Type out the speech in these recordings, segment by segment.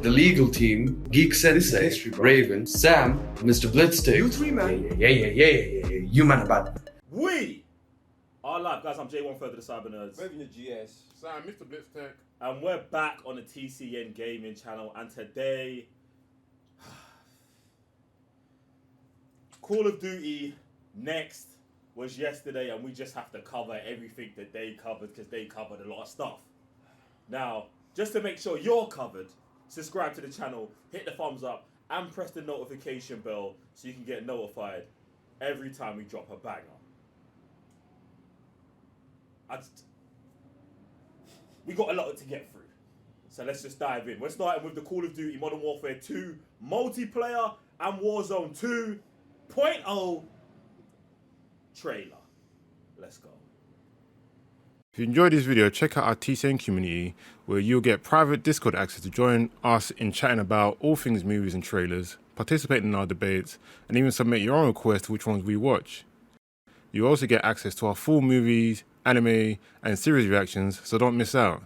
the legal team, Geek Sensei, Raven, Sam, Mr. Blitzstick. You three, man. Yeah. You man are bad. We are live, guys. I'm J1 Further the Cyber Nerds. Raven the GS. Sam, Mr. Blitztech. And we're back on the TCN Gaming channel. And today, Call of Duty next was yesterday, and we just have to cover everything that they covered because they covered a lot of stuff. Now, just to make sure you're covered, subscribe to the channel, hit the thumbs up, and press the notification bell so you can get notified every time we drop a banger. We got a lot to get through, so let's just dive in. We're starting with the Call of Duty Modern Warfare 2 multiplayer and Warzone 2.0 trailer. Let's go. If you enjoyed this video, check out our TCN community where you'll get private Discord access to join us in chatting about all things movies and trailers, participate in our debates, and even submit your own requests to which ones we watch. You also get access to our full movies, anime, and series reactions, so don't miss out.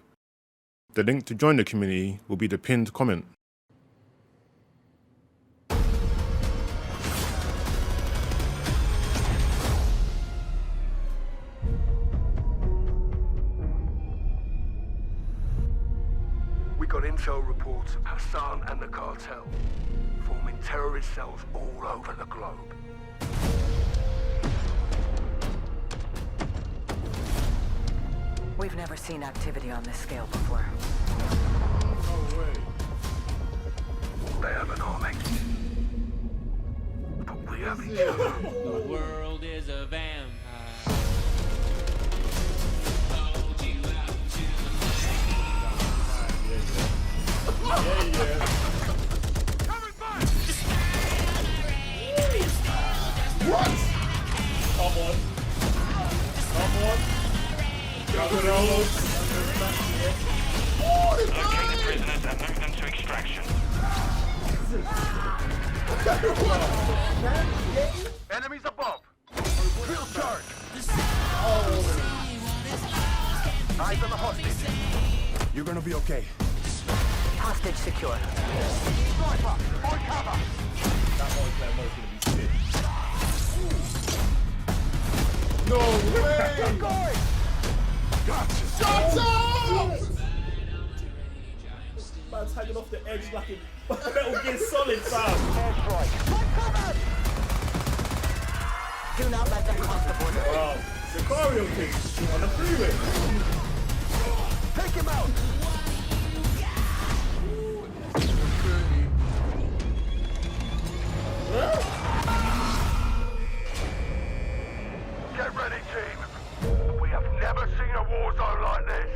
The link to join the community will be the pinned comment. We got intel reports of Hassan and the cartel forming terrorist cells all over the globe. We've never seen activity on this scale before. No way. They have an army. But we have each other. The world is a vampire. Yeah. What? Come on. Locate the prisoners and move them to extraction. Enemies above. Field charge. Eyes on the hostage. You're gonna be okay. Hostage secure. Sniper, on cover. That multiplayer mode's gonna be sick. No way! Going. Gotcha! Shut up! Man's hanging off the edge like in Metal Gear Solid, fam. Airstrike. Do not let them cross the border. Wow, Sicario King on the freeway. Take him out. Get ready, team. We have never seen a war zone like this.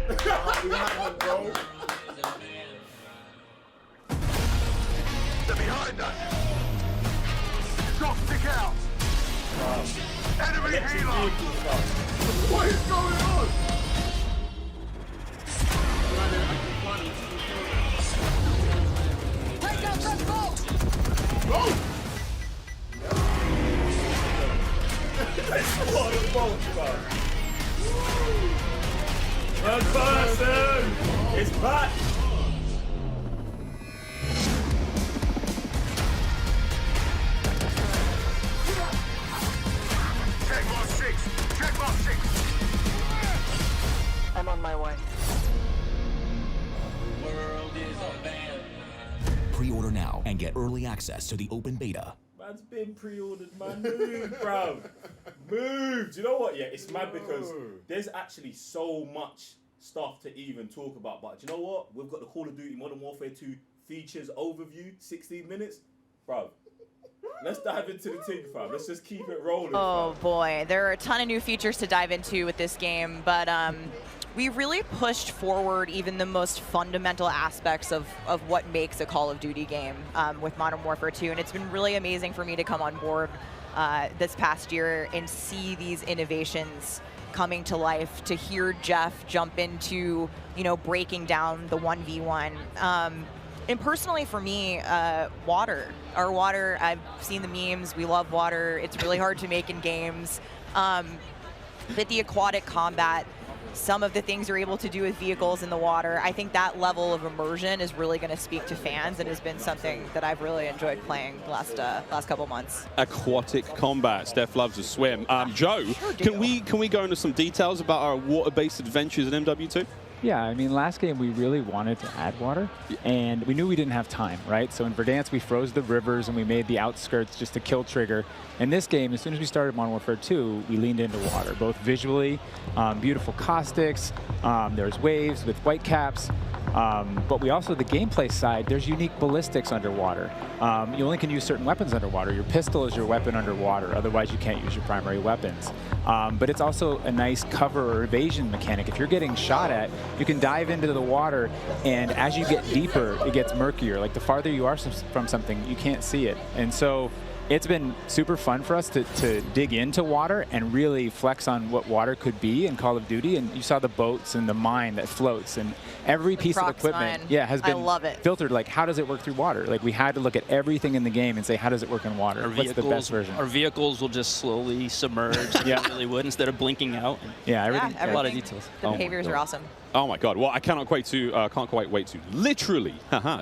Bro. They're behind us. Shot stick out. Enemy healer. What is going on? Take out that boat! Oh! What a bolt, bro. Third person! It's back! Check mark 6. I'm on my way. The world is a vampire. Pre-order now and get early access to the open beta. Man's been pre-ordered, man. Move, bro. Move. Do you know what? Yeah, it's mad because there's actually so much stuff to even talk about. But do you know what? We've got the Call of Duty Modern Warfare 2 features overview, 16 minutes. Bro, let's dive into the thing, fam. Let's just keep it rolling. Oh fam. boy, there are a ton of new features to dive into with this game, but we really pushed forward even the most fundamental aspects of what makes a Call of Duty game with Modern Warfare 2, and it's been really amazing for me to come on board this past year and see these innovations coming to life, to hear Jeff jump into, breaking down the 1v1. And personally for me, water. Our water, I've seen the memes, we love water. It's really hard to make in games. But the aquatic combat, some of the things you're able to do with vehicles in the water. I think that level of immersion is really going to speak to fans and has been something that I've really enjoyed playing the last couple months. Aquatic combat. Steph loves to swim. Joe, Sure do. can we go into some details about our water-based adventures in MW2? Yeah, I mean, last game we really wanted to add water, and we knew we didn't have time, right? So in Verdansk, we froze the rivers and we made the outskirts just to kill trigger. In this game, as soon as we started Modern Warfare 2, we leaned into water, both visually, beautiful caustics, there's waves with white caps, but we also, the gameplay side, there's unique ballistics underwater. You only can use certain weapons underwater. Your pistol is your weapon underwater, otherwise you can't use your primary weapons. But it's also a nice cover or evasion mechanic. If you're getting shot at, you can dive into the water, and as you get deeper, it gets murkier. Like the farther you are from something, you can't see it. And so it's been super fun for us to dig into water and really flex on what water could be in Call of Duty. And you saw the boats and the mine that floats, and every piece of equipment has been filtered. Like, how does it work through water? Like, we had to look at everything in the game and say, how does it work in water? What's the best version? Our vehicles will just slowly submerge. They really would, instead of blinking out. Everything. A lot of details. The behaviors are awesome. Oh my God! Well, I can't quite wait to literally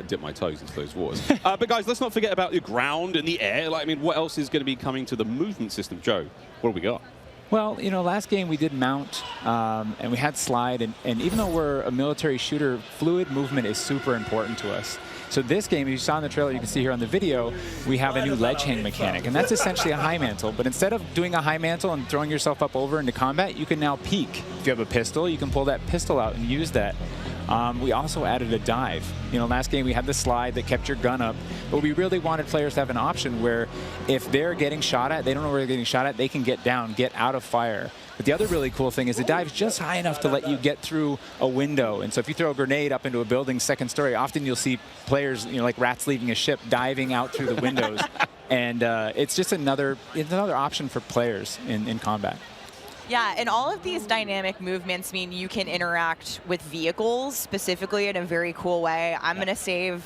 dip my toes into those waters. But guys, let's not forget about the ground and the air. Like, I mean, what else is going to be coming to the movement system, Joe? What do we got? Well, you know, last game we did mount, and we had slide, and even though we're a military shooter, fluid movement is super important to us. So this game, as you saw in the trailer, you can see here on the video, we have a new ledge hang mechanic, and that's essentially a high mantle. But instead of doing a high mantle and throwing yourself up over into combat, you can now peek. If you have a pistol, you can pull that pistol out and use that. We also added a dive. You know, last game we had the slide that kept your gun up, but we really wanted players to have an option where if they're getting shot at, they don't know where they're getting shot at, they can get down, get out of fire. But the other really cool thing is the dive's just high enough to let you get through a window. And so if you throw a grenade up into a building's second story, often you'll see players, you know, like rats leaving a ship, diving out through the windows. And it's just another option for players in combat. Yeah, and all of these dynamic movements mean you can interact with vehicles specifically in a very cool way. I'm going to save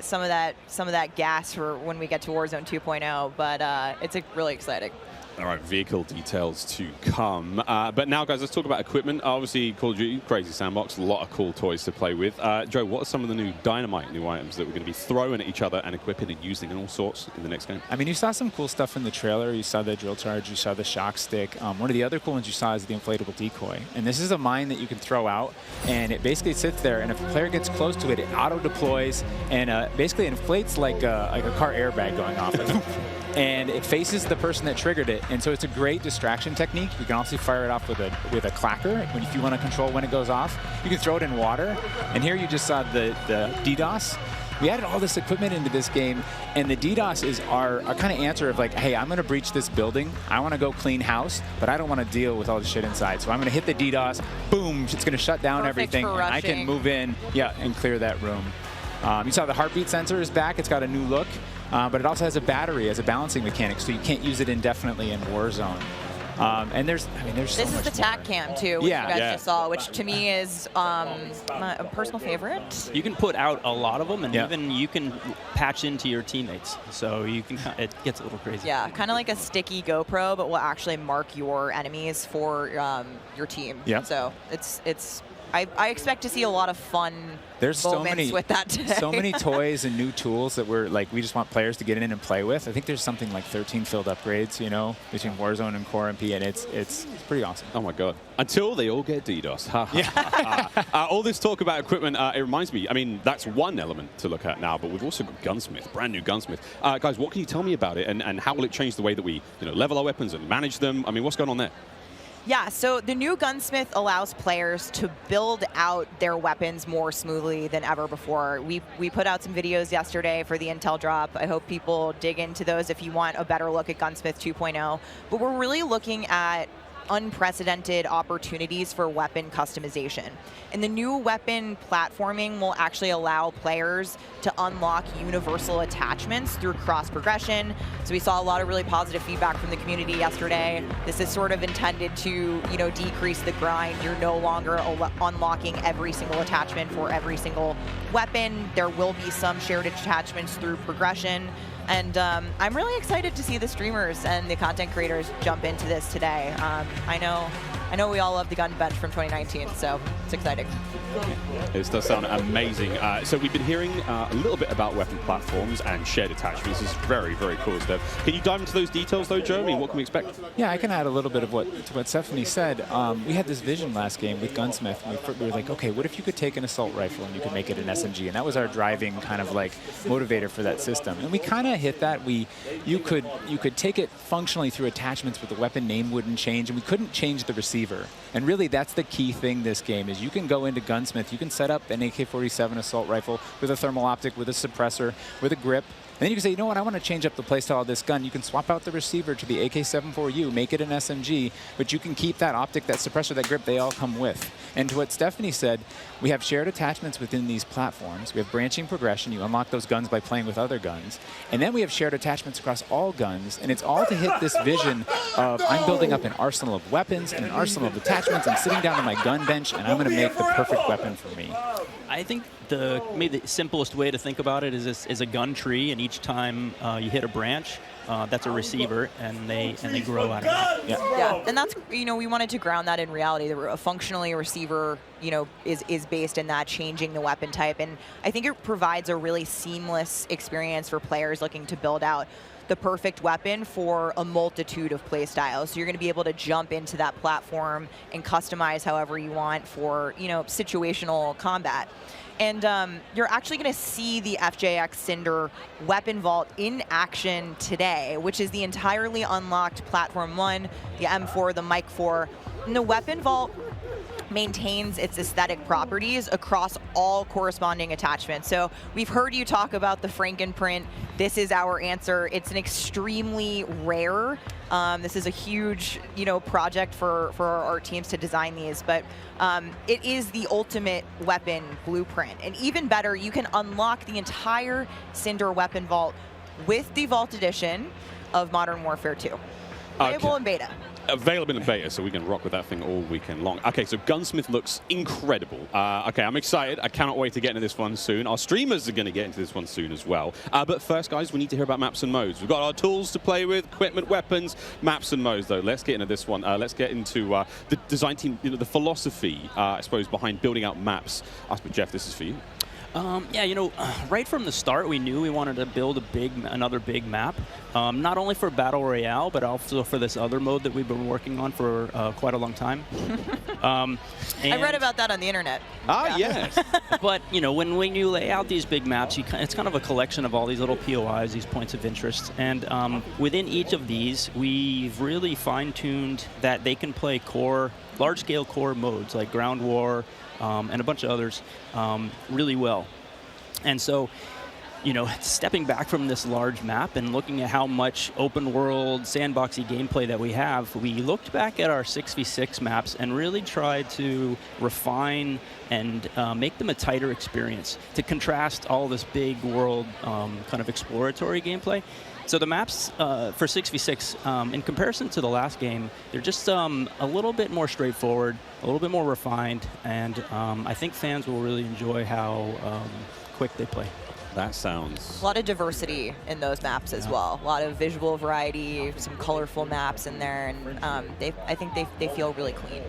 some of that gas for when we get to Warzone 2.0, but it's really exciting. All right, vehicle details to come. But now, guys, let's talk about equipment. Obviously, Call of Duty, crazy sandbox, a lot of cool toys to play with. Joe, what are some of the new dynamite new items that we're going to be throwing at each other and equipping and using in all sorts in the next game? I mean, you saw some cool stuff in the trailer. You saw the drill charge, you saw the shock stick. One of the other cool ones you saw is the inflatable decoy. And this is a mine that you can throw out, and it basically sits there, and if a player gets close to it, it auto-deploys and basically inflates like a car airbag going off. And it faces the person that triggered it, and so it's a great distraction technique. You can also fire it off with a clacker if you want to control when it goes off. You can throw it in water, and here you just saw the DDoS. We added all this equipment into this game, and the DDoS is our kind of answer of like, hey, I'm going to breach this building. I want to go clean house, but I don't want to deal with all the shit inside. So I'm going to hit the DDoS. Boom! It's going to shut down everything, and I can move in, and clear that room. You saw the heartbeat sensor is back. It's got a new look. But it also has a battery as a balancing mechanic, so you can't use it indefinitely in Warzone. And there's so much This is the TAC cam too, which you guys just saw, which to me is a personal favorite. You can put out a lot of them, and even you can patch into your teammates, so you can. It gets a little crazy. Yeah, kind of like a sticky GoPro, but will actually mark your enemies for your team. Yeah. So it's. I expect to see a lot of fun moments with that today. So many toys and new tools that we just want players to get in and play with. I think there's something like 13 field upgrades, you know, between Warzone and Core MP, and it's pretty awesome. Oh my God! Until they all get DDoS. All this talk about equipment, it reminds me. I mean, that's one element to look at now, but we've also got Gunsmith, brand new Gunsmith. Guys, what can you tell me about it, and how will it change the way that we level our weapons and manage them? I mean, what's going on there? Yeah, so the new Gunsmith allows players to build out their weapons more smoothly than ever before. We put out some videos yesterday for the Intel drop. I hope people dig into those if you want a better look at Gunsmith 2.0. But we're really looking at unprecedented opportunities for weapon customization. And the new weapon platforming will actually allow players to unlock universal attachments through cross progression. So we saw a lot of really positive feedback from the community yesterday. This is sort of intended to, decrease the grind. You're no longer unlocking every single attachment for every single weapon. There will be some shared attachments through progression. And I'm really excited to see the streamers and the content creators jump into this today. I know I know we all love the gun bench from 2019, so it's exciting. This does sound amazing. So we've been hearing a little bit about weapon platforms and shared attachments. This is very, very cool stuff. Can you dive into those details, though, Joe? I mean, what can we expect? Yeah, I can add a little bit of what Stephanie said. We had this vision last game with Gunsmith. We were like, okay, what if you could take an assault rifle and you could make it an SMG? And that was our driving kind of like motivator for that system. And we kind of hit that. You could take it functionally through attachments, but the weapon name wouldn't change, and we couldn't change the receiver. And really, that's the key thing this game is you can go into Gunsmith, you can set up an AK-47 assault rifle with a thermal optic, with a suppressor, with a grip. And then you can say, you know what, I want to change up the playstyle of this gun. You can swap out the receiver to the AK-74U, make it an SMG, but you can keep that optic, that suppressor, that grip, they all come with. And to what Stephanie said, we have shared attachments within these platforms. We have branching progression. You unlock those guns by playing with other guns. And then we have shared attachments across all guns. And it's all to hit this vision of I'm building up an arsenal of weapons and an arsenal of attachments. I'm sitting down on my gun bench, and I'm going to make the perfect weapon for me. I think maybe the simplest way to think about it is a gun tree, and each time you hit a branch, that's a receiver, and they grow out of that. Yeah, and that's, we wanted to ground that in reality. Functionally, a receiver, is based in that changing the weapon type, and I think it provides a really seamless experience for players looking to build out the perfect weapon for a multitude of play styles. So you're going to be able to jump into that platform and customize however you want for, situational combat. And you're actually going to see the FJX Cinder weapon vault in action today, which is the entirely unlocked Platform 1, the M4, the Mic 4. And the weapon vault maintains its aesthetic properties across all corresponding attachments. So we've heard you talk about the Frankenprint. This is our answer. It's an extremely rare. This is a huge, project for our art teams to design these, but it is the ultimate weapon blueprint. And even better, you can unlock the entire Cinder weapon vault with the Vault Edition of Modern Warfare 2. Playable in beta. Available in beta, so we can rock with that thing all weekend long. Okay, so Gunsmith looks incredible. Okay, I'm excited. I cannot wait to get into this one soon. Our streamers are going to get into this one soon as well. But first, guys, we need to hear about maps and modes. We've got our tools to play with, equipment, weapons, maps and modes, though. Let's get into this one. Let's get into the design team, the philosophy, I suppose, behind building out maps. But Jeff, this is for you. Yeah, right from the start, we knew we wanted to build another big map, not only for Battle Royale, but also for this other mode that we've been working on for quite a long time. I read about that on the internet. Yes. But, when you lay out these big maps, it's kind of a collection of all these little POIs, these points of interest. And within each of these, we've really fine-tuned that they can play large-scale core modes like Ground War, and a bunch of others really well. And so, stepping back from this large map and looking at how much open world sandboxy gameplay that we have, we looked back at our 6v6 maps and really tried to refine and make them a tighter experience to contrast all this big world kind of exploratory gameplay. So the maps for 6v6, in comparison to the last game, they're just a little bit more straightforward, a little bit more refined, and I think fans will really enjoy how quick they play. That sounds... A lot of diversity in those maps as well. A lot of visual variety, some colorful maps in there, and I think they feel really clean.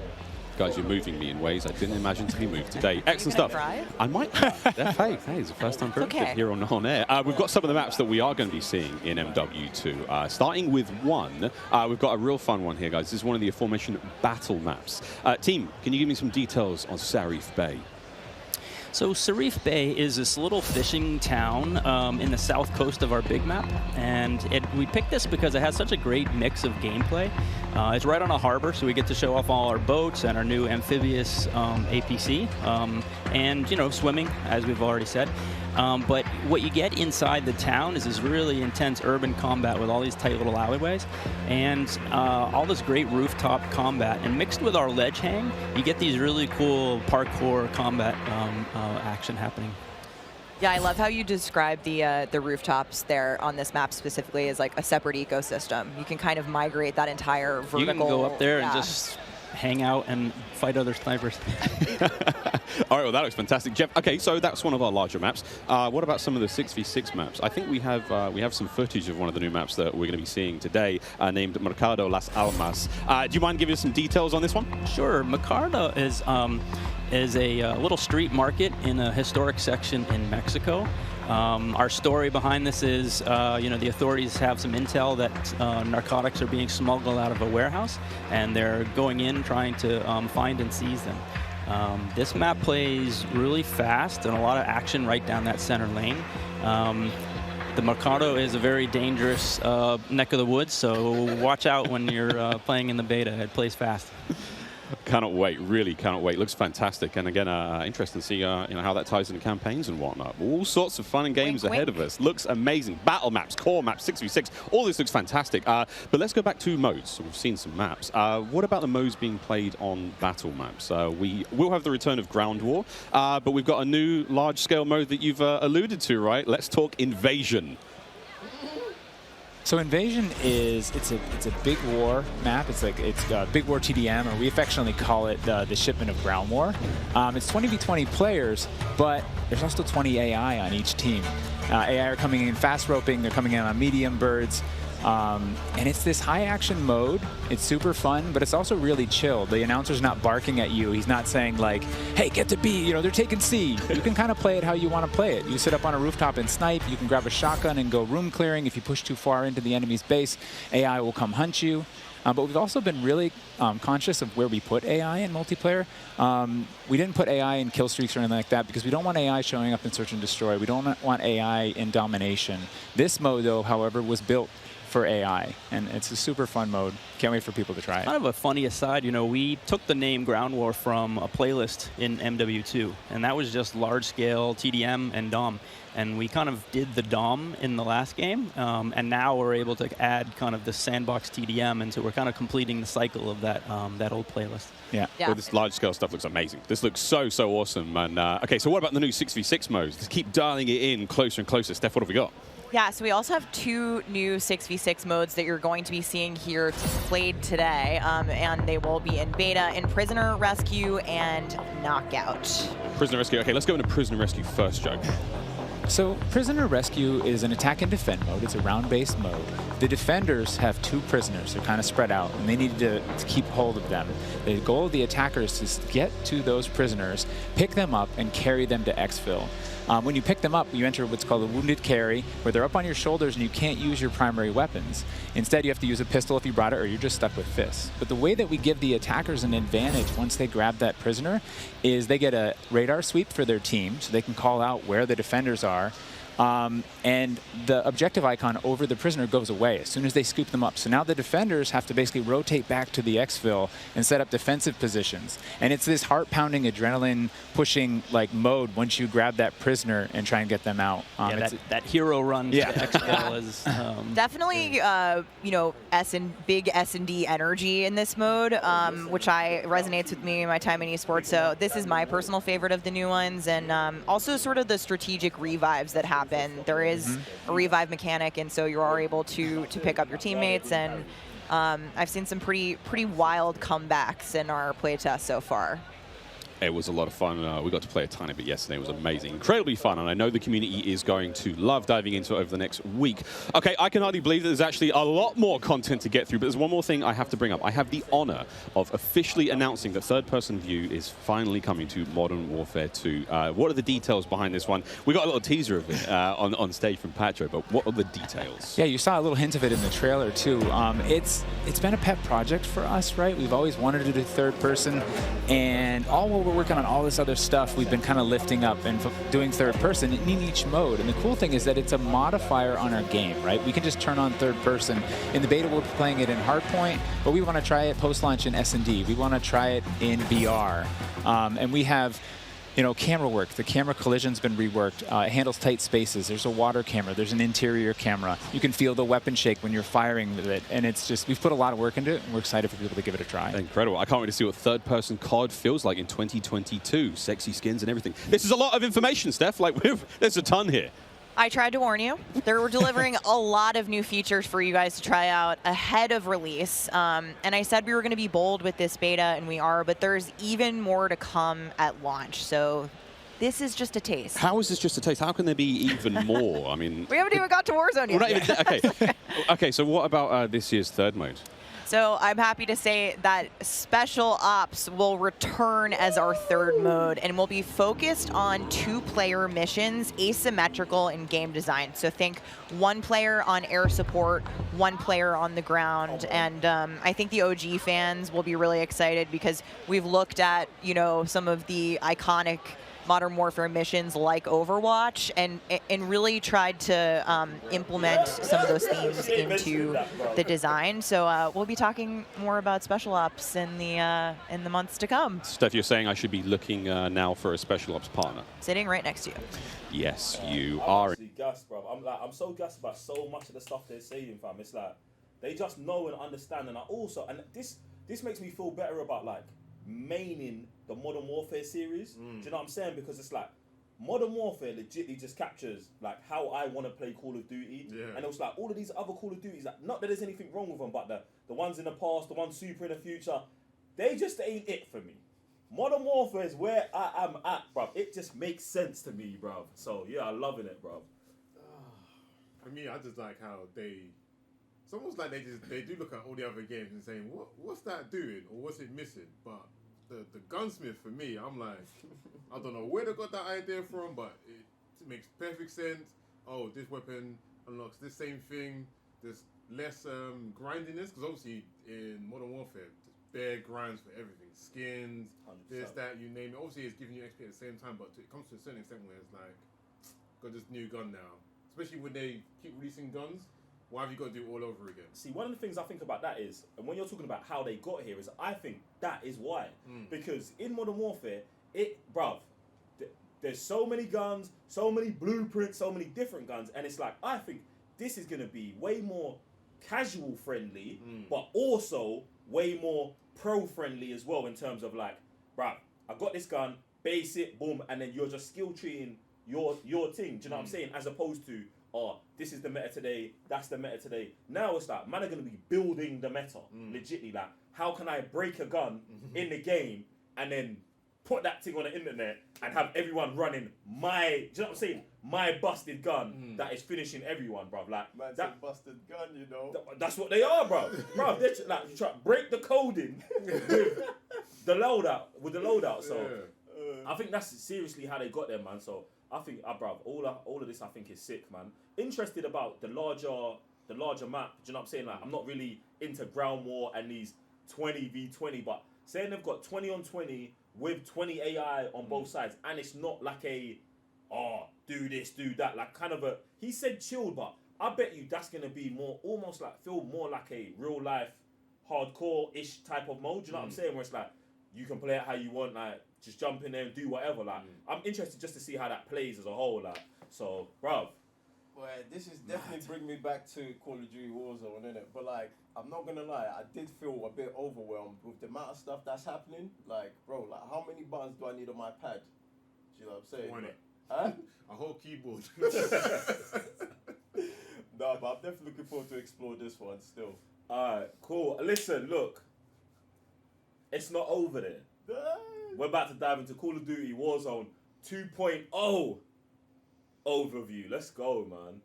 Guys, you're moving me in ways I didn't imagine to be moved today. Excellent stuff. I might. Hey, it's the first time for everything here on air. We've got some of the maps that we are going to be seeing in MW2. Starting with one, we've got a real fun one here, guys. This is one of the aforementioned battle maps. Team, can you give me some details on Sarif Bay? So Sarif Bay is this little fishing town in the south coast of our big map, and we picked this because it has such a great mix of gameplay. It's right on a harbor, so we get to show off all our boats and our new amphibious APC, and swimming, as we've already said. But what you get inside the town is this really intense urban combat with all these tight little alleyways and all this great rooftop combat. And mixed with our ledge hang, you get these really cool parkour combat action happening. Yeah, I love how you describe the rooftops there on this map specifically as like a separate ecosystem. You can kind of migrate that entire vertical. You can go up there and just hang out and fight other snipers. All right, well, that looks fantastic. Jeff, okay, so that's one of our larger maps. What about some of the 6v6 maps? I think we have some footage of one of the new maps that we're going to be seeing today, named Mercado Las Almas. Do you mind giving us some details on this one? Sure. Mercado is a little street market in a historic section in Mexico. Our story behind this is, the authorities have some intel that narcotics are being smuggled out of a warehouse, and they're going in trying to find and seize them. This map plays really fast and a lot of action right down that center lane. The Mercado is a very dangerous neck of the woods, so watch out when you're playing in the beta. It plays fast. Cannot wait, really cannot wait. Looks fantastic, and again, interesting to see how that ties into campaigns and whatnot. All sorts of fun and games ahead of us. Looks amazing. Battle maps, core maps, 6v6. All this looks fantastic. But let's go back to modes. So we've seen some maps. What about the modes being played on battle maps? We will have the return of Ground War, but we've got a new large-scale mode that you've alluded to, right? Let's talk Invasion. So Invasion is it's a big war map. It's Big War TDM, or we affectionately call it the shipment of Ground War. It's 20v20 players, but there's also 20 AI on each team. AI are coming in fast roping. They're coming in on medium birds. And it's this high action mode. It's super fun, but it's also really chill. The announcer's not barking at you. He's not saying like, hey, get to B, they're taking C. You can kind of play it how you want to play it. You sit up on a rooftop and snipe. You can grab a shotgun and go room clearing. If you push too far into the enemy's base, AI will come hunt you. But we've also been really conscious of where we put AI in multiplayer. We didn't put AI in kill streaks or anything like that because we don't want AI showing up in search and destroy. We don't want AI in domination. This mode, though, however, was built for AI, and it's a super fun mode. Can't wait for people to try it. Kind of a funny aside, we took the name Ground War from a playlist in MW2, and that was just large-scale TDM and DOM. And we kind of did the DOM in the last game, and now we're able to add kind of the sandbox TDM, and so we're kind of completing the cycle of that old playlist. Yeah. Well, this large-scale stuff looks amazing. This looks so awesome. And okay, so what about the new 6v6 modes? Let's keep dialing it in closer and closer. Steph, what have we got? Yeah, so we also have 2 new 6v6 modes that you're going to be seeing here played today, and they will be in beta in Prisoner Rescue and Knockout. Prisoner Rescue. Okay, let's go into Prisoner Rescue first, Joe. So Prisoner Rescue is an attack and defend mode. It's a round-based mode. The defenders have 2 prisoners. They're kind of spread out, and they need to keep hold of them. The goal of the attackers is to get to those prisoners, pick them up, and carry them to exfil. When you pick them up, you enter what's called a wounded carry, where they're up on your shoulders and you can't use your primary weapons. Instead, you have to use a pistol if you brought it, or you're just stuck with fists. But the way that we give the attackers an advantage once they grab that prisoner is they get a radar sweep for their team, so they can call out where the defenders are. And the objective icon over the prisoner goes away as soon as they scoop them up. So now the defenders have to basically rotate back to the exfil and set up defensive positions. And it's this heart-pounding, adrenaline-pushing like mode once you grab that prisoner and try and get them out. That hero run to the exfil is definitely big S&D energy in this mode, which resonates with me in my time in esports. So this is my personal favorite of the new ones, and also sort of the strategic revives that happen. There is a revive mechanic, and so you are able to pick up your teammates, and I've seen some pretty wild comebacks in our playtest so far. It was a lot of fun. We got to play a tiny bit yesterday. It was amazing. Incredibly fun, and I know the community is going to love diving into it over the next week. Okay, I can hardly believe that there's actually a lot more content to get through, but there's one more thing I have to bring up. I have the honor of officially announcing that third-person view is finally coming to Modern Warfare 2. What are the details behind this one? We got a little teaser of it on stage from Patro, but what are the details? Yeah, you saw a little hint of it in the trailer, too. It's been a pet project for us, right? We've always wanted to do third-person, and all we're working on all this other stuff we've been kind of lifting up and doing third person in each mode. And the cool thing is that it's a modifier on our game, right? We can just turn on third person. In the beta, we're playing it in hardpoint, but we want to try it post-launch in S&D. We want to try it in VR. And we have camera work. The camera collision's been reworked. It handles tight spaces. There's a water camera. There's an interior camera. You can feel the weapon shake when you're firing with it. And it's just, we've put a lot of work into it, and we're excited for people to give it a try. Incredible. I can't wait to see what third-person COD feels like in 2022. Sexy skins and everything. This is a lot of information, Steph. There's a ton here. I tried to warn you. We're delivering a lot of new features for you guys to try out ahead of release. And I said we were going to be bold with this beta, and we are, but there's even more to come at launch. So this is just a taste. How is this just a taste? How can there be even more? I mean, we haven't even got to Warzone yet. Not even, okay. Okay, so what about this year's third mode? So I'm happy to say that Special Ops will return as our third mode, and will be focused on 2-player missions, asymmetrical in game design. So think 1 player on air support, 1 player on the ground, and I think the OG fans will be really excited because we've looked at, you know, some of the iconic Modern Warfare missions like Overwatch, and really tried to implement some of those themes into the design. So we'll be talking more about Special Ops in the months to come. Steph, you're saying I should be looking now for a Special Ops partner? Sitting right next to you. Yes, you I'm are. actually gassed, bro. I'm so gassed about so much of the stuff they're saying, fam. It's like they just know and understand, and this makes me feel better about like maining the Modern Warfare series. Do you know what I'm saying? Because it's like Modern Warfare legitimately just captures like how I want to play Call of Duty. And it was like all of these other Call of Duties, like, not that there's anything wrong with them, but the ones in the past, the ones super in the future, they just ain't it for me. Modern Warfare is where I am at, bruv. It just makes sense to me, bruv. So yeah, I'm loving it, bruv. For me, I just like how it's almost like they do look at all the other games and saying, what's that doing or what's it missing? But the Gunsmith, for me, I'm like, I don't know where they got that idea from, but it makes perfect sense. Oh, this weapon unlocks this same thing. There's less grindiness, because obviously in Modern Warfare, there's bare grinds for everything. Skins, 100%. This, that, you name it. Obviously it's giving you XP at the same time, but it comes to a certain extent where it's like, got this new gun now. Especially when they keep releasing guns. Why have you got to do it all over again? See, one of the things I think about that is, and when you're talking about how they got here, is I think that is why. Because in Modern Warfare, there's so many guns, so many blueprints, so many different guns, and it's like, I think this is going to be way more casual friendly, but also way more pro friendly as well, in terms of like, bruv, I got this gun, base it, boom, and then you're just skill treating your thing. Do you know what I'm saying? As opposed to, oh, this is the meta today, that's the meta today. Now it's like, man are going to be building the meta. Legitly, like, how can I break a gun in the game and then put that thing on the internet and have everyone running my, do you know what I'm saying? My busted gun that is finishing everyone, bruv. Like, Man's that a busted gun, you know. That's what they are, bruv. Bruv, they're like, you try to break the coding with the loadout. So I think that's seriously how they got there, man. So I think, bruv, all of this I think is sick, man. Interested about the larger map. Do you know what I'm saying? Like, I'm not really into ground war and these 20v20, but saying they've got 20 on 20 with 20 AI on both sides, and it's not like a, oh, do this, do that, like kind of a, he said chilled, but I bet you that's going to be more, almost like, feel more like a real life, hardcore-ish type of mode, do you know what I'm saying? Where it's like, you can play it how you want, like, just jump in there and do whatever, like, I'm interested just to see how that plays as a whole, like, so, bruv. Well, this is definitely bringing me back to Call of Duty Warzone, innit? But like, I'm not gonna lie, I did feel a bit overwhelmed with the amount of stuff that's happening. Like, bro, like, how many buttons do I need on my pad? Do you know what I'm saying? 20. Huh? A whole keyboard. No, but I'm definitely looking forward to explore this one still. Alright, cool. Listen, look, it's not over there. We're about to dive into Call of Duty Warzone 2.0 overview. Let's go, man.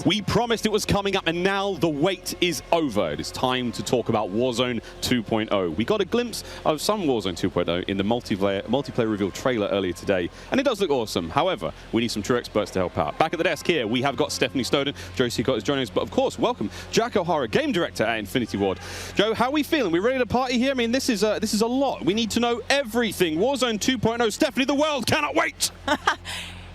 We promised it was coming up, and now the wait is over. It is time to talk about Warzone 2.0. We got a glimpse of some Warzone 2.0 in the multiplayer reveal trailer earlier today, and it does look awesome. However, we need some true experts to help out. Back at the desk here, we have got Stephanie Snowden, Joe Seacott is joining us, but of course, welcome Jack O'Hara, game director at Infinity Ward. Joe, how are we feeling? We ready to party here? I mean, this is a lot. We need to know everything. Warzone 2.0. Stephanie, the world cannot wait.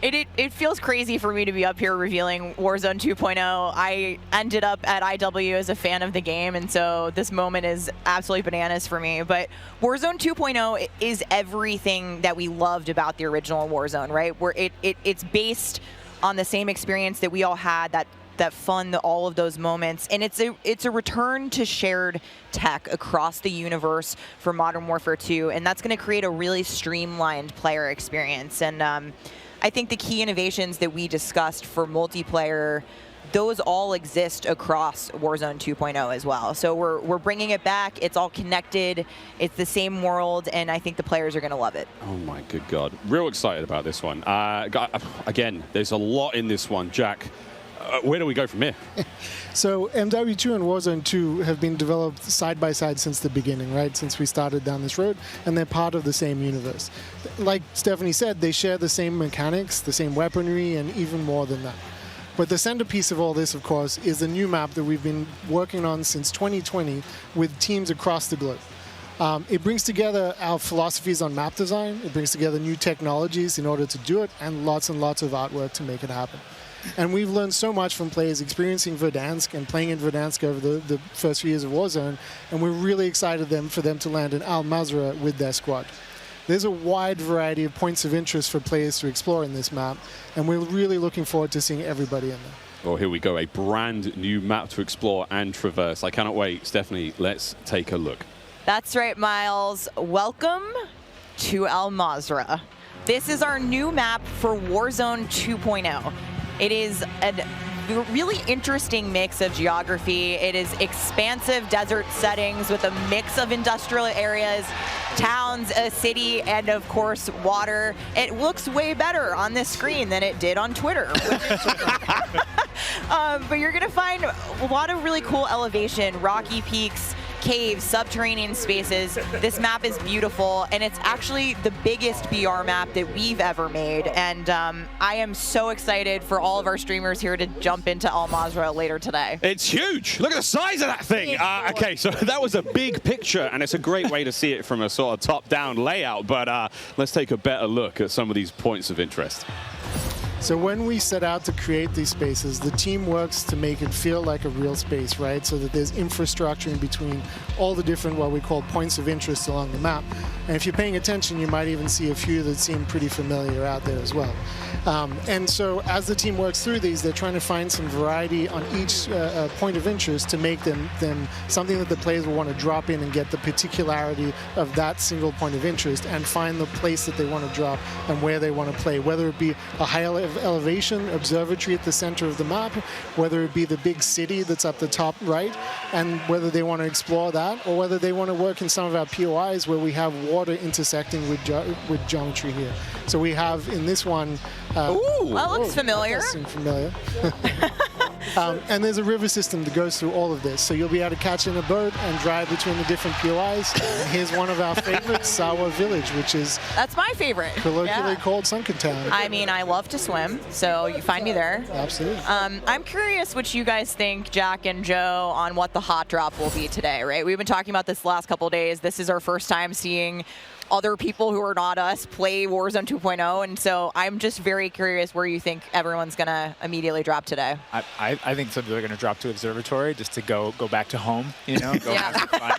It feels crazy for me to be up here revealing Warzone 2.0. I ended up at IW as a fan of the game, and so this moment is absolutely bananas for me. But Warzone 2.0 is everything that we loved about the original Warzone, right? Where it's based on the same experience that we all had, that fun, all of those moments, and it's a return to shared tech across the universe for Modern Warfare 2, and that's going to create a really streamlined player experience. And I think the key innovations that we discussed for multiplayer, those all exist across Warzone 2.0 as well. So we're bringing it back. It's all connected. It's the same world, and I think the players are going to love it. Oh my good God. Real excited about this one. Again, there's a lot in this one. Jack, where do we go from here? So MW2 and Warzone 2 have been developed side by side since the beginning, right? Since we started down this road, and they're part of the same universe. Like Stephanie said, they share the same mechanics, the same weaponry, and even more than that. But the centerpiece of all this, of course, is the new map that we've been working on since 2020 with teams across the globe. It brings together our philosophies on map design, it brings together new technologies in order to do it, and lots of artwork to make it happen. And we've learned so much from players experiencing Verdansk and playing in Verdansk over the first few years of Warzone, and we're really excited for them to land in Al Mazrah with their squad. There's a wide variety of points of interest for players to explore in this map, and we're really looking forward to seeing everybody in there. Well, here we go, a brand new map to explore and traverse. I cannot wait. Stephanie, let's take a look. That's right, Miles. Welcome to Al Mazrah. This is our new map for Warzone 2.0. It is a really interesting mix of geography. It is expansive desert settings with a mix of industrial areas, towns, a city, and of course, water. It looks way better on this screen than it did on Twitter. But you're gonna find a lot of really cool elevation, rocky peaks, caves, subterranean spaces. This map is beautiful, and it's actually the biggest BR map that we've ever made. And I am so excited for all of our streamers here to jump into Al Mazrah later today. It's huge. Look at the size of that thing. Okay, so that was a big picture, and it's a great way to see it from a sort of top-down layout. But let's take a better look at some of these points of interest. So when we set out to create these spaces, the team works to make it feel like a real space, right? So that there's infrastructure in between all the different, what we call points of interest along the map. And if you're paying attention, you might even see a few that seem pretty familiar out there as well. And so as the team works through these, they're trying to find some variety on each point of interest to make them something that the players will want to drop in and get the particularity of that single point of interest and find the place that they want to drop and where they want to play, whether it be a high elevation observatory at the center of the map, whether it be the big city that's up the top right, and whether they want to explore that, or whether they want to work in some of our POIs where we have water intersecting with geometry here. So we have in this one... Ooh, that looks familiar. That does seem familiar. And there's a river system that goes through all of this. So you'll be able to catch in a boat and drive between the different POIs. And here's one of our favorites, Sawa Village, which is... That's my favorite. Colloquially called Sunken Town. I mean, I love to swim, so you find me there. Absolutely. I'm curious what you guys think, Jack and Joe, on what the hot drop will be today, right? We've been talking about this the last couple of days. This is our first time seeing other people who are not us play Warzone 2.0, and so I'm just very curious where you think everyone's going to immediately drop today. I think some people are going to drop to Observatory just to go back to home, you know, go have some fun.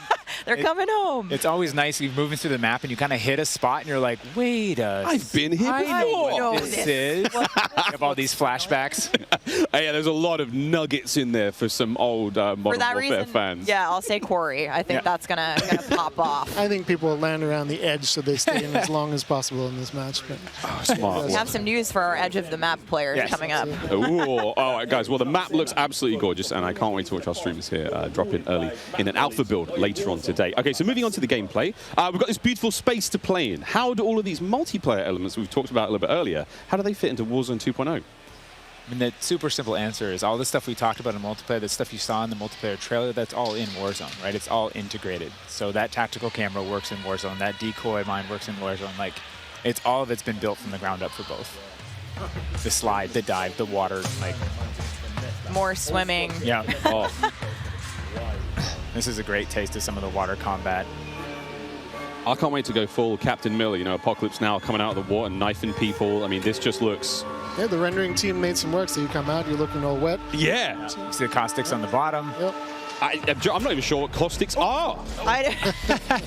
They're coming home. It's always nice. You're moving through the map and you kind of hit a spot and you're like, wait I've been here before. I know what this is. You have all these flashbacks. Yeah, there's a lot of nuggets in there for some old Modern Warfare fans. Yeah, I'll say Corey. I think that's gonna pop off. I think people will land around the edge so they stay in as long as possible in this match. But smart. We have some news for our edge of the map players coming up. Ooh, all right, guys. Well, the map looks absolutely gorgeous, and I can't wait to watch our streamers here drop in early in an alpha build later on today. Okay, so moving on to the gameplay, we've got this beautiful space to play in. How do all of these multiplayer elements we've talked about a little bit earlier, how do they fit into Warzone 2.0? I mean, the super simple answer is all the stuff we talked about in multiplayer, the stuff you saw in the multiplayer trailer, that's all in Warzone, right? It's all integrated. So that tactical camera works in Warzone, that decoy mine works in Warzone. Like, it's all of it's been built from the ground up for both. The slide, the dive, the water, like... More swimming. Yeah. Oh. This is a great taste of some of the water combat. I can't wait to go full Captain Miller, you know, Apocalypse Now coming out of the water, knifing people. I mean, this just looks... Yeah, the rendering team made some work, so you come out, you're looking all wet. Yeah. See the caustics on the bottom. Yep. I'm not even sure what caustics are. I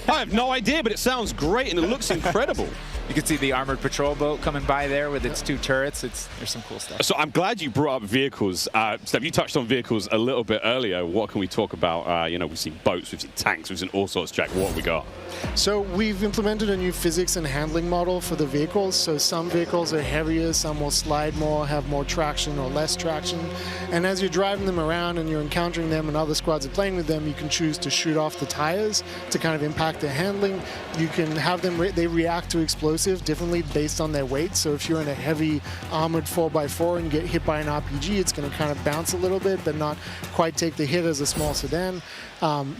have no idea, but it sounds great and it looks incredible. You can see the armored patrol boat coming by there with its 2 turrets. There's some cool stuff. So I'm glad you brought up vehicles. Steph, you touched on vehicles a little bit earlier. What can we talk about? You know, we've seen boats, we've seen tanks, we've seen all sorts. Jack, what have we got? So we've implemented a new physics and handling model for the vehicles. So some vehicles are heavier, some will slide more, have more traction or less traction. And as you're driving them around and you're encountering them and other squads are playing with them, you can choose to shoot off the tires to kind of impact their handling. You can have them, they react to explosives differently based on their weight. So if you're in a heavy armored 4x4 and get hit by an RPG, it's going to kind of bounce a little bit, but not quite take the hit as a small sedan.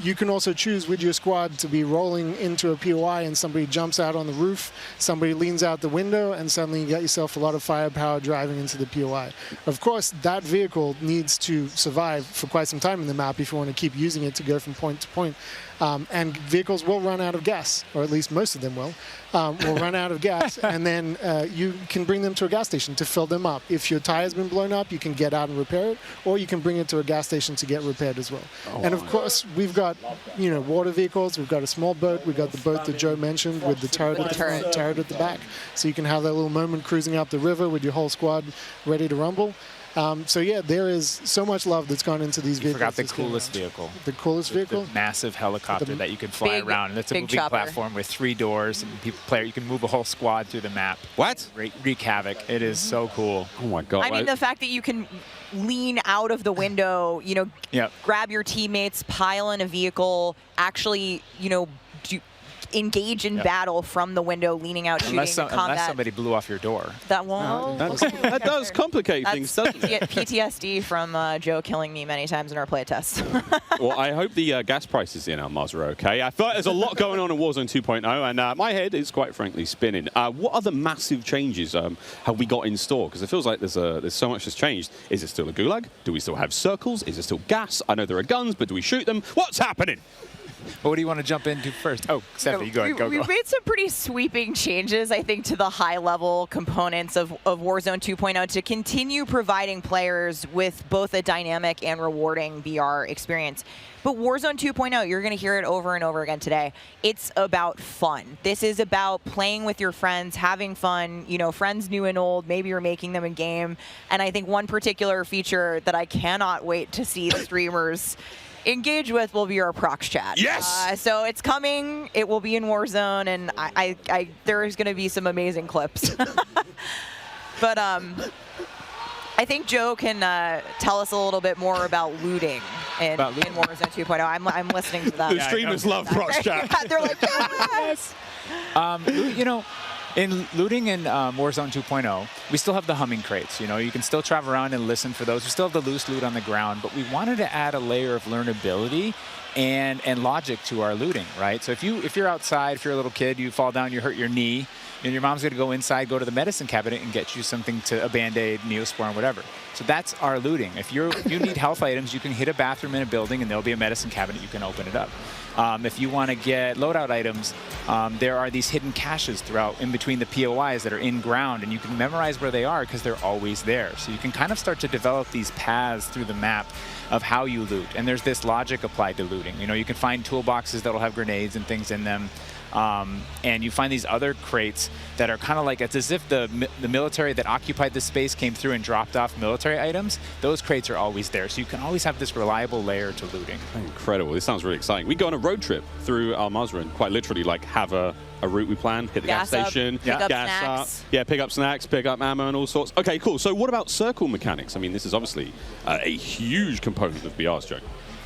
You can also choose with your squad to be rolling into a POI and somebody jumps out on the roof, somebody leans out the window, and suddenly you get yourself a lot of firepower driving into the POI. Of course, that vehicle needs to survive for quite some time in the map if you want to keep using it to go from point to point. And vehicles will run out of gas, or at least most of them will run out of gas, and then you can bring them to a gas station to fill them up. If your tire's been blown up, you can get out and repair it, or you can bring it to a gas station to get repaired as well. And of course, we've got water vehicles, we've got a small boat, we've got the boat that Joe mentioned with the turret at the front, turret at the back, so you can have that little moment cruising up the river with your whole squad ready to rumble. So yeah, there is so much love that's gone into these vehicles. I forgot the coolest vehicle. The coolest vehicle? The massive helicopter that you can fly around. And it's a moving platform with 3 doors, and you can move a whole squad through the map. What? Wreak havoc. It is so cool. Oh my God. I mean, the fact that you can lean out of the window, grab your teammates, pile in a vehicle, actually, engage in battle from the window, leaning out, shooting, combat. Unless somebody blew off your door. That won't. That does complicate things, doesn't it? PTSD from Joe killing me many times in our playtest. Well, I hope the gas prices in Almaz are okay. I feel like there's a lot going on in Warzone 2.0, and my head is quite frankly spinning. What other massive changes have we got in store? Because it feels like there's so much that's changed. Is it still a Gulag? Do we still have circles? Is it still gas? I know there are guns, but do we shoot them? What's happening? Well, what do you want to jump into first? Oh, Stephanie, go ahead. We've made some pretty sweeping changes, I think, to the high-level components of Warzone 2.0 to continue providing players with both a dynamic and rewarding VR experience. But Warzone 2.0, you're going to hear it over and over again today. It's about fun. This is about playing with your friends, having fun, friends new and old. Maybe you're making them in game. And I think one particular feature that I cannot wait to see the streamers engage with will be our prox chat. Yes! So it's coming. It will be in Warzone, and there's going to be some amazing clips. But I think Joe can tell us a little bit more about looting in Warzone 2.0. I'm listening to that. The streamers love prox chat. They're like, yes! In looting in Warzone 2.0, we still have the humming crates. You can still travel around and listen for those. We still have the loose loot on the ground, but we wanted to add a layer of learnability and logic to our looting, right? So if you're outside, if you're a little kid, you fall down, you hurt your knee, and your mom's gonna go inside, go to the medicine cabinet and get you something a Band-Aid, Neosporin, whatever. So that's our looting. If you need health items, you can hit a bathroom in a building and there'll be a medicine cabinet, you can open it up. If you want to get loadout items, there are these hidden caches throughout in between the POIs that are in ground, and you can memorize where they are because they're always there. So you can kind of start to develop these paths through the map of how you loot. And there's this logic applied to looting. You can find toolboxes that'll have grenades and things in them. And you find these other crates that are kind of like, it's as if the military that occupied this space came through and dropped off military items. Those crates are always there, so you can always have this reliable layer to looting. Incredible. This sounds really exciting. We go on a road trip through Al-Mazrah, quite literally, like have a route we plan, hit the gas station, pick up gas snacks. up, pick up snacks, pick up ammo and all sorts. Okay, cool. So what about circle mechanics? I mean, this is obviously a huge component of BR's, Joe.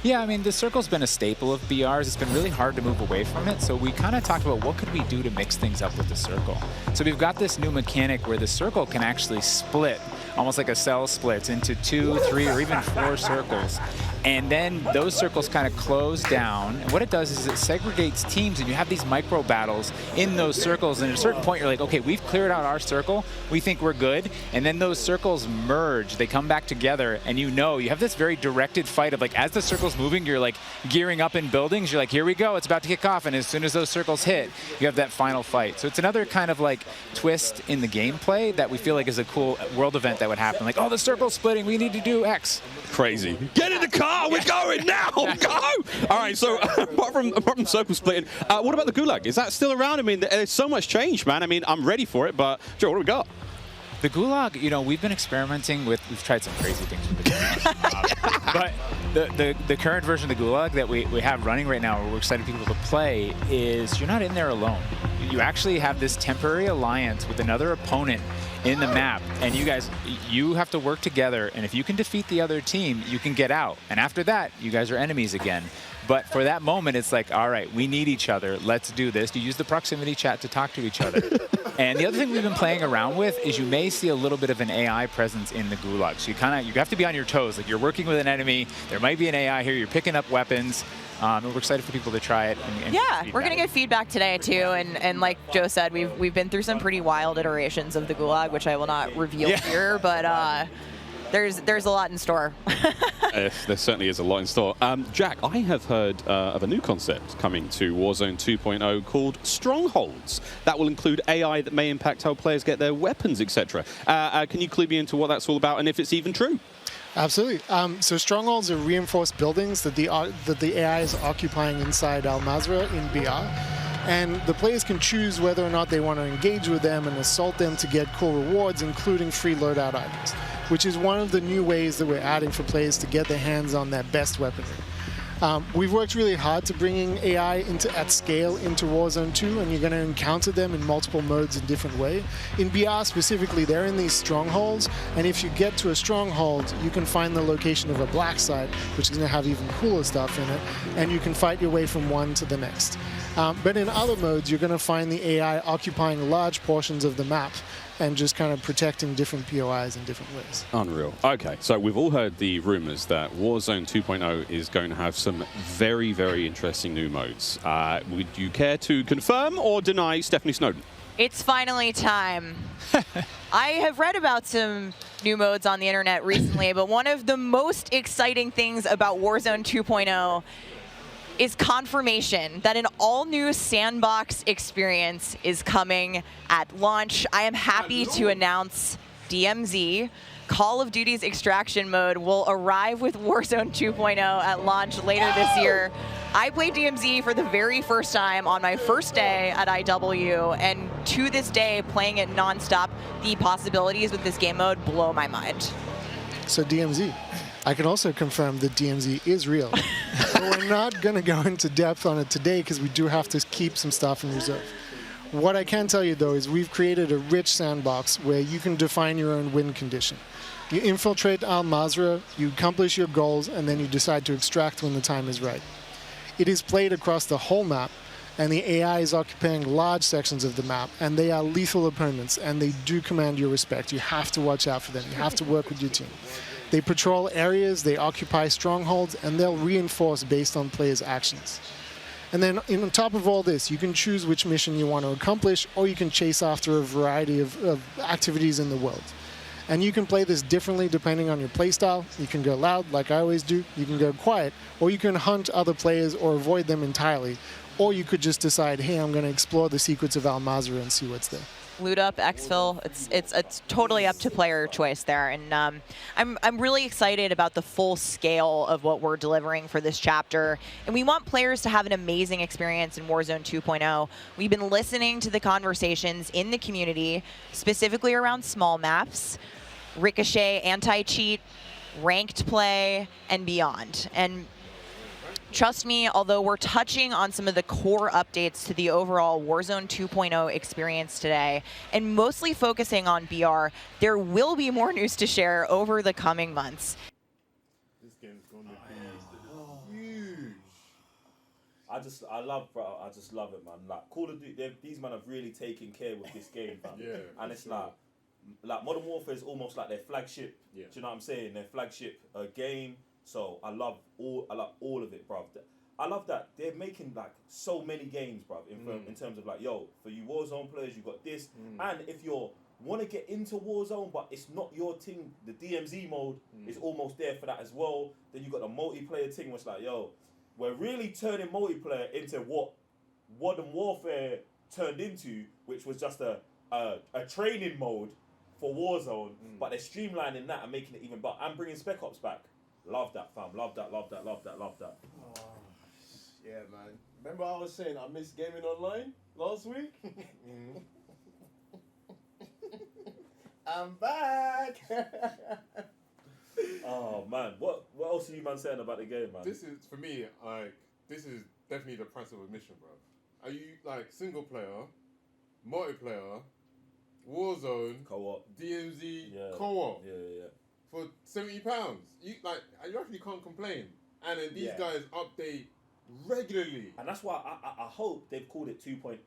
Yeah, I mean, the circle's been a staple of BRs. It's been really hard to move away from it, so we kind of talked about what could we do to mix things up with the circle. So we've got this new mechanic where the circle can actually split, almost like a cell splits, into 2, 3, or even 4 circles. And then those circles kind of close down. And what it does is it segregates teams, and you have these micro battles in those circles. And at a certain point, you're like, okay, we've cleared out our circle. We think we're good. And then those circles merge. They come back together. And you have this very directed fight of like, as the circle's moving, you're like gearing up in buildings. You're like, here we go. It's about to kick off. And as soon as those circles hit, you have that final fight. So it's another kind of like twist in the gameplay that we feel like is a cool world event that that would happen. Like, oh, the circle's splitting. We need to do X. Crazy. Get in the car. We're going now. Go. All right. So apart from circle splitting, what about the Gulag? Is that still around? I mean, there's so much change, man. I mean, I'm ready for it. But Joe, what do we got? The Gulag, you know, we've been experimenting with, we've tried some crazy things with the Gulag. But the current version of the Gulag that we have running right now, where we're excited people to play, is you're not in there alone. You actually have this temporary alliance with another opponent in the map, and you have to work together, and if you can defeat the other team, you can get out. And after that, you guys are enemies again. But for that moment, it's like, all right, we need each other. Let's do this. You use the proximity chat to talk to each other. And the other thing we've been playing around with is you may see a little bit of an AI presence in the Gulag. So you have to be on your toes. Like, you're working with an enemy. There might be an AI here. You're picking up weapons. And we're excited for people to try it. And yeah, we're going to get feedback today, too. And like Joe said, we've been through some pretty wild iterations of the Gulag, which I will not reveal here. But there's a lot in store. There certainly is a lot in store. Jack, I have heard of a new concept coming to Warzone 2.0 called Strongholds. That will include AI that may impact how players get their weapons, etc. Can you clue me into what that's all about and if it's even true? Absolutely. So Strongholds are reinforced buildings that the AI is occupying inside Al Mazrah in BR. And the players can choose whether or not they want to engage with them and assault them to get cool rewards, including free loadout items, which is one of the new ways that we're adding for players to get their hands on their best weaponry. We've worked really hard to bringing AI at scale into Warzone 2, and you're going to encounter them in multiple modes in different ways. In BR specifically, they're in these strongholds, and if you get to a stronghold, you can find the location of a black site, which is going to have even cooler stuff in it, and you can fight your way from one to the next. But in other modes, you're going to find the AI occupying large portions of the map and just kind of protecting different POIs in different ways. Unreal. Okay, so we've all heard the rumors that Warzone 2.0 is going to have some very, very interesting new modes. Would you care to confirm or deny Stephanie Snowden? It's finally time. I have read about some new modes on the internet recently, but one of the most exciting things about Warzone 2.0 is confirmation that an all-new sandbox experience is coming at launch. I am happy to announce DMZ, Call of Duty's extraction mode, will arrive with Warzone 2.0 at launch later this year. I played DMZ for the very first time on my first day at IW, and to this day, playing it nonstop, the possibilities with this game mode blow my mind. So DMZ. I can also confirm that DMZ is real. But we're not going to go into depth on it today because we do have to keep some stuff in reserve. What I can tell you, though, is we've created a rich sandbox where you can define your own win condition. You infiltrate Al Mazrah, you accomplish your goals, and then you decide to extract when the time is right. It is played across the whole map, and the AI is occupying large sections of the map, and they are lethal opponents, and they do command your respect. You have to watch out for them. You have to work with your team. They patrol areas, they occupy strongholds, and they'll reinforce based on players' actions. And then on top of all this, you can choose which mission you want to accomplish, or you can chase after a variety of activities in the world. And you can play this differently depending on your playstyle. You can go loud, like I always do. You can go quiet, or you can hunt other players or avoid them entirely. Or you could just decide, hey, I'm going to explore the secrets of Al Mazrah and see what's there. Loot up, exfil, it's totally up to player choice there, and I'm really excited about the full scale of what we're delivering for this chapter, and we want players to have an amazing experience in Warzone 2.0. We've been listening to the conversations in the community, specifically around small maps, ricochet, anti-cheat, ranked play, and beyond. And trust me, although we're touching on some of the core updates to the overall Warzone 2.0 experience today, and mostly focusing on BR, there will be more news to share over the coming months. This game's gonna be huge. I just love it, man. Like Call of Duty, these men have really taken care with this game, man. Yeah, and it's sure. like Modern Warfare is almost like their flagship. Yeah. Do you know what I'm saying? Their flagship game. So I love all of it, bruv. I love that they're making like so many games, bruv. In terms of like, yo, for you Warzone players, you got this, and if you want to get into Warzone, but it's not your thing, the DMZ mode is almost there for that as well. Then you got the multiplayer thing, which like, yo, we're really turning multiplayer into what Modern Warfare turned into, which was just a training mode for Warzone, but they're streamlining that and making it even better. I'm bringing Spec Ops back. Love that, fam. Love that, love that, love that, love that. Oh, yeah, man. Remember I was saying I missed gaming online last week? I'm back. Oh man, what else are you man saying about the game, man? This is, for me, like, this is definitely the price of admission, bro. Are you like single player, multiplayer, Warzone, co-op, DMZ, Yeah. co-op Yeah. for £70? You like, you actually can't complain. And then these Yeah. guys update regularly. And that's why I hope they've called it 2.0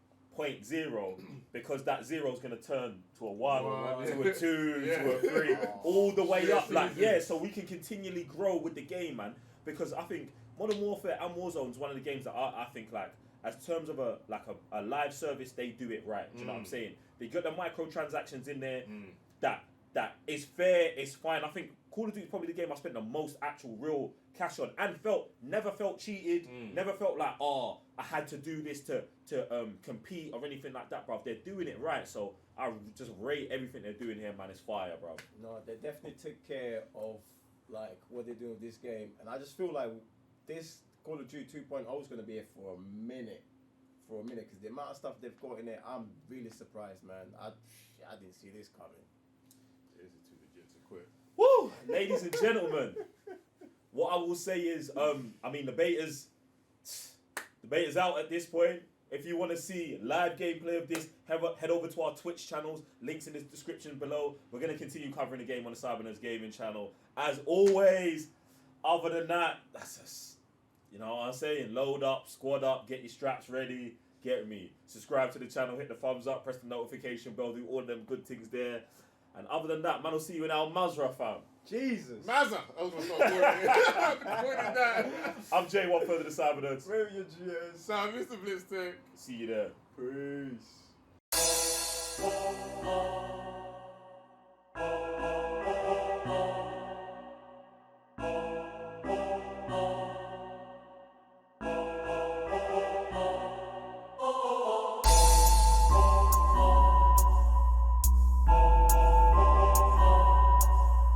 because that 0 is going to turn to a 1, to a 2, Yeah. to a 3, all the way up. Like, season. yeah, so we can continually grow with the game, man. Because I think Modern Warfare and Warzone is one of the games that I think, like, as terms of a live service, they do it right. Do you know what I'm saying? They got the microtransactions in there. That is fair, it's fine. I think Call of Duty is probably the game I spent the most actual real cash on and never felt cheated, never felt like, oh, I had to do this to compete or anything like that, bruv. They're doing it right, so I just rate everything they're doing here, man. It's fire, bruv. No, they definitely took care of like what they're doing with this game, and I just feel like this Call of Duty 2.0 is going to be here for a minute, because the amount of stuff they've got in there, I'm really surprised, man. I didn't see this coming. This is too legit to quit. Woo! Ladies and gentlemen, what I will say is, I mean, the beta's out at this point. If you want to see live gameplay of this, head over to our Twitch channels. Links in the description below. We're going to continue covering the game on the Cybernerds Gaming channel. As always, other than that, that's just, you know what I'm saying? Load up, squad up, get your straps ready. Get me. Subscribe to the channel, hit the thumbs up, press the notification bell, do all of them good things there. And other than that, man, I'll see you in Al Mazrah, fam. Jesus. Mazza! I was going to start I'm Jay, one further to Cybernerds. Where are your GS? Sam, Mr. Blitztech. See you there. Peace.